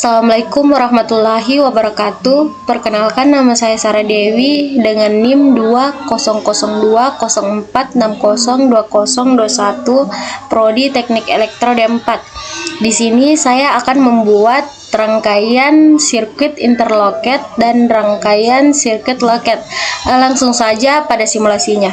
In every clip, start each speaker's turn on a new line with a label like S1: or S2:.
S1: Assalamualaikum warahmatullahi wabarakatuh. Perkenalkan, nama saya Sarah Dewi dengan NIM 2002046020201 Prodi Teknik Elektro D4. Di sini saya akan membuat rangkaian sirkuit interlocket dan rangkaian sirkuit locket. Langsung saja pada simulasinya.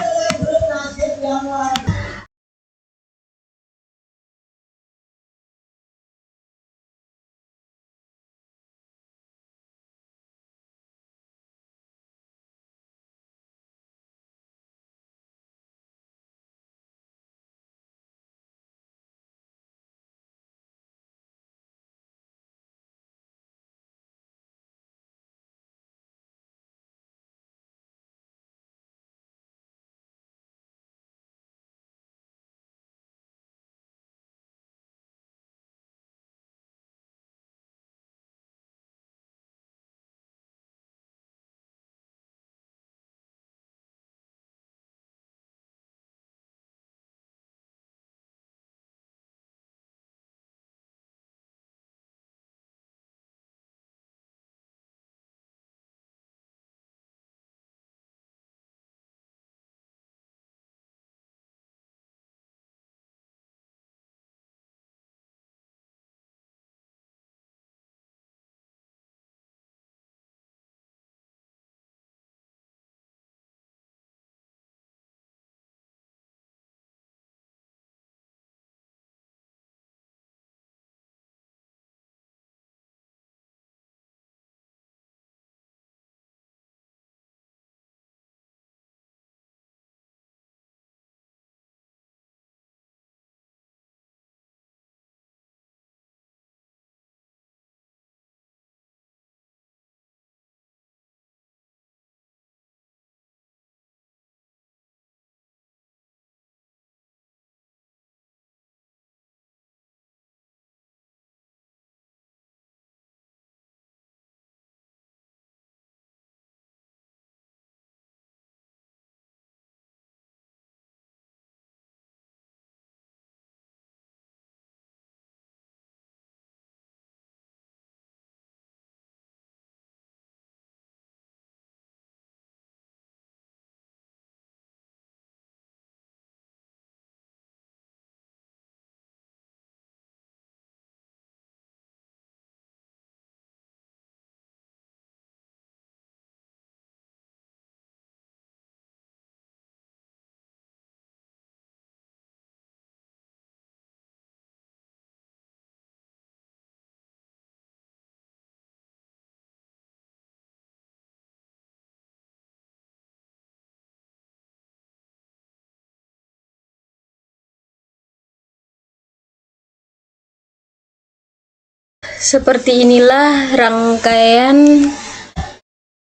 S1: Seperti inilah rangkaian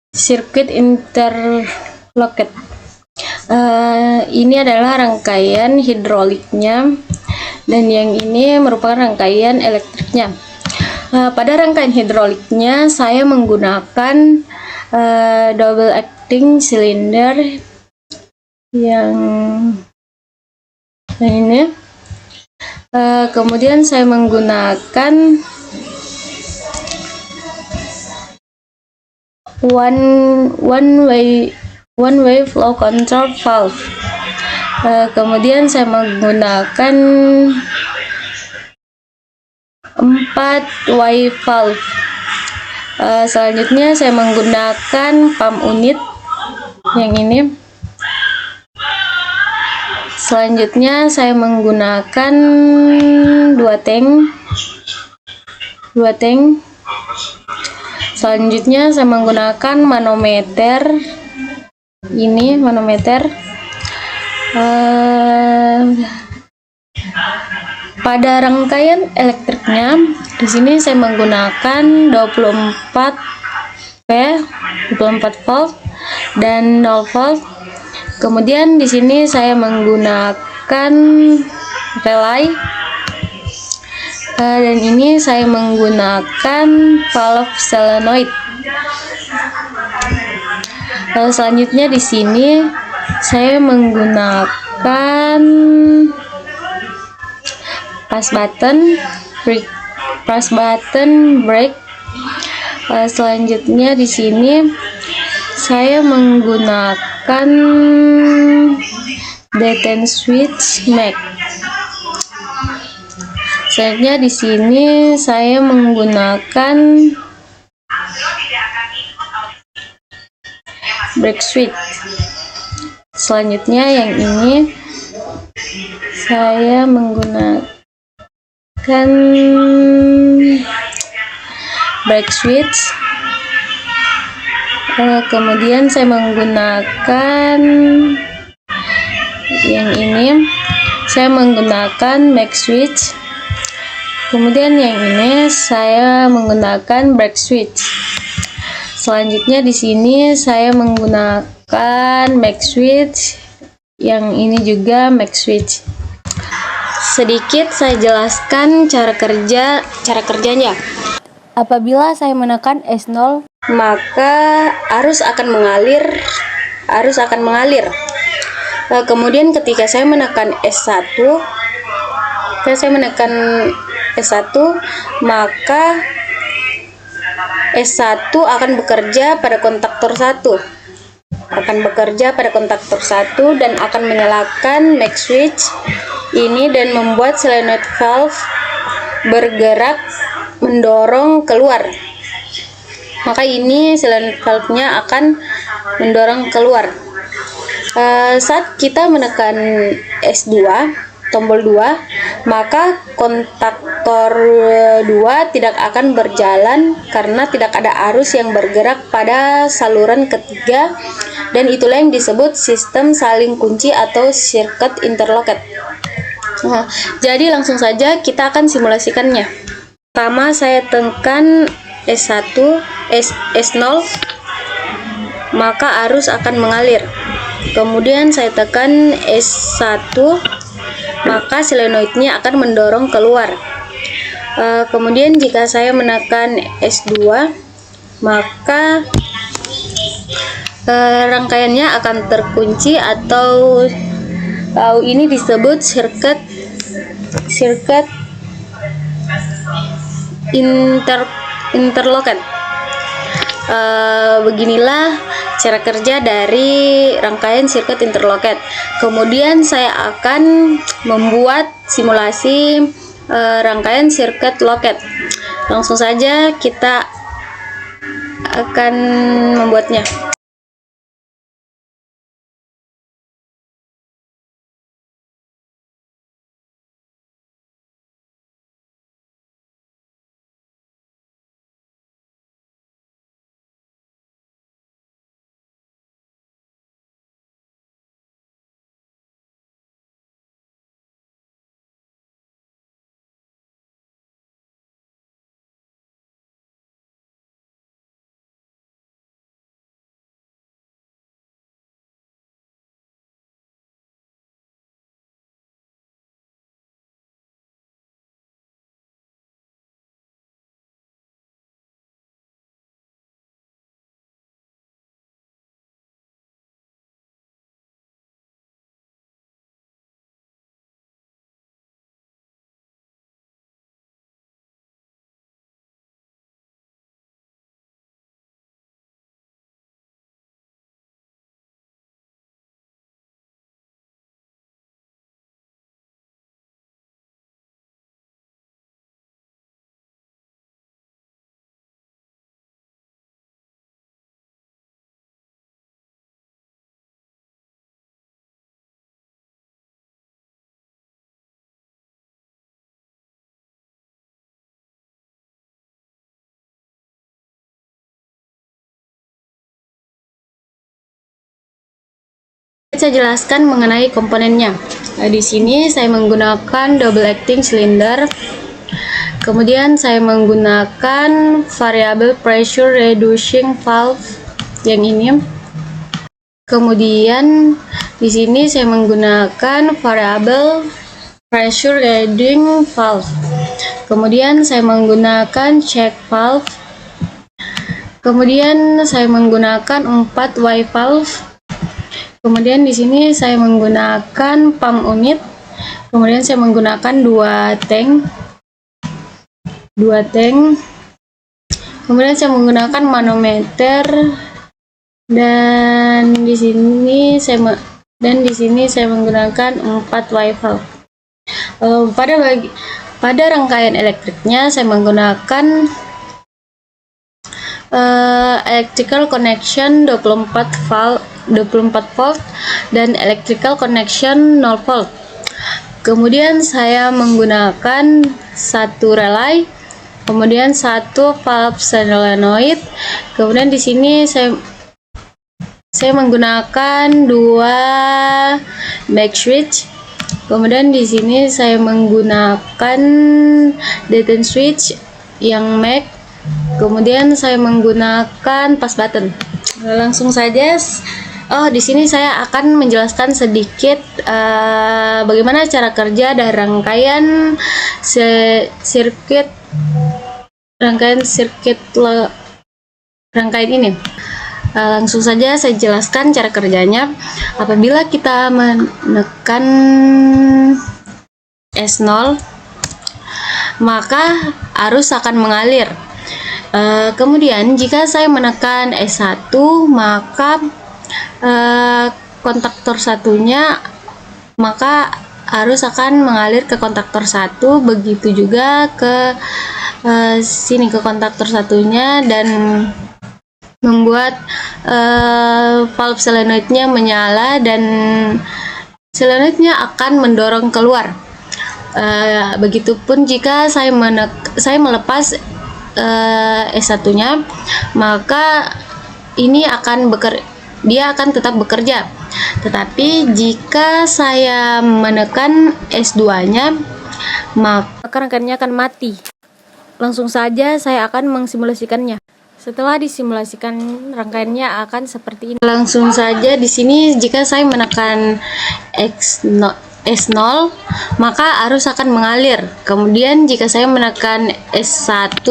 S1: sirkuit interlocket. Ini adalah rangkaian hidroliknya dan yang ini merupakan rangkaian elektriknya. Pada rangkaian hidroliknya saya menggunakan double acting cylinder yang ini. Kemudian saya menggunakan one way flow control valve. Kemudian saya menggunakan 4 way valve. Selanjutnya saya menggunakan pump unit yang ini. Selanjutnya saya menggunakan 2 tank. Selanjutnya saya menggunakan manometer. Ini manometer. Pada rangkaian elektriknya, di sini saya menggunakan 24 volt dan 0 volt. Kemudian di sini saya menggunakan relay. Dan ini saya menggunakan valve solenoid. Selanjutnya di sini saya menggunakan push button brake Selanjutnya di sini saya menggunakan D10 switch MAC. Selanjutnya di sini saya menggunakan break switch. Selanjutnya yang ini saya menggunakan break switch. Kemudian saya menggunakan yang ini, saya menggunakan MAC switch. Kemudian yang ini saya menggunakan break switch. Selanjutnya di sini saya menggunakan MAC switch. Yang ini juga MAC switch. Sedikit saya jelaskan cara kerjanya. Apabila saya menekan S0, maka arus akan mengalir. Kemudian ketika saya menekan S1, maka S1 akan bekerja pada kontaktor 1. Dan akan menyalakan MAC switch ini dan membuat solenoid valve bergerak mendorong keluar. Maka ini solenoid valve-nya akan mendorong keluar. Saat kita menekan S2, tombol 2, maka kontaktor 2 tidak akan berjalan karena tidak ada arus yang bergerak pada saluran ketiga, dan itulah yang disebut sistem saling kunci atau circuit interlocked. Jadi langsung saja kita akan simulasikannya. Pertama saya tekan S0, maka arus akan mengalir. Kemudian saya tekan S1, maka solenoidnya akan mendorong keluar. Kemudian jika saya menekan S2, maka rangkaiannya akan terkunci atau ini disebut circuit interlocked. Beginilah cara kerja dari rangkaian circuit interlocked. Kemudian saya akan membuat simulasi rangkaian circuit locked. Langsung saja kita akan membuatnya. Saya jelaskan mengenai komponennya. Di sini saya menggunakan double acting cylinder. Kemudian saya menggunakan variable pressure reducing valve yang ini. Kemudian di sini saya menggunakan variable pressure reducing valve. Kemudian saya menggunakan check valve. Kemudian saya menggunakan 4 Y valve. Kemudian di sini saya menggunakan pump unit. Kemudian saya menggunakan 2 tank. Kemudian saya menggunakan manometer, dan di sini saya menggunakan 4 wave valve. Pada rangkaian elektriknya saya menggunakan electrical connection 24 volt dan electrical connection 0 volt. Kemudian saya menggunakan satu relay, kemudian satu valve solenoid. Kemudian di sini saya menggunakan 2 back switch. Kemudian di sini saya menggunakan detent switch yang MAC. Kemudian saya menggunakan pass button. Langsung saja. Di sini saya akan menjelaskan sedikit bagaimana cara kerja dari rangkaian rangkaian ini. Langsung saja saya jelaskan cara kerjanya. Apabila kita menekan S0, maka arus akan mengalir. Kemudian jika saya menekan S1, maka kontaktor satunya, maka arus akan mengalir ke kontaktor 1, begitu juga ke sini ke kontaktor satunya, dan membuat valve solenoidnya menyala dan solenoidnya akan mendorong keluar. Begitupun jika saya melepas S1-nya, maka dia akan tetap bekerja. Tetapi jika saya menekan S2-nya, maka rangkaiannya akan mati. Langsung saja saya akan mensimulasikannya. Setelah disimulasikan, rangkaiannya akan seperti ini. Langsung saja di sini jika saya menekan S0, maka arus akan mengalir. Kemudian jika saya menekan S1,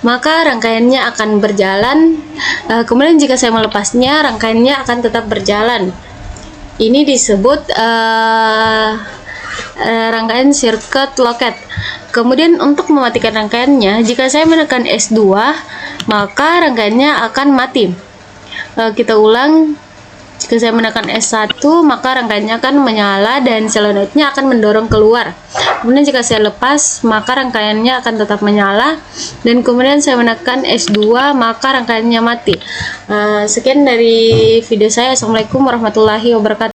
S1: maka rangkaiannya akan berjalan. Kemudian jika saya melepasnya, rangkaiannya akan tetap berjalan. Ini disebut rangkaian circuit locket. Kemudian untuk mematikan rangkaiannya, jika saya menekan S2, maka rangkaiannya akan mati. Kita ulang. Jika saya menekan S1, maka rangkaiannya akan menyala dan solenoidnya akan mendorong keluar. Kemudian jika saya lepas, maka rangkaiannya akan tetap menyala, dan kemudian saya menekan S2, maka rangkaiannya mati. Sekian dari video saya. Assalamualaikum warahmatullahi wabarakatuh.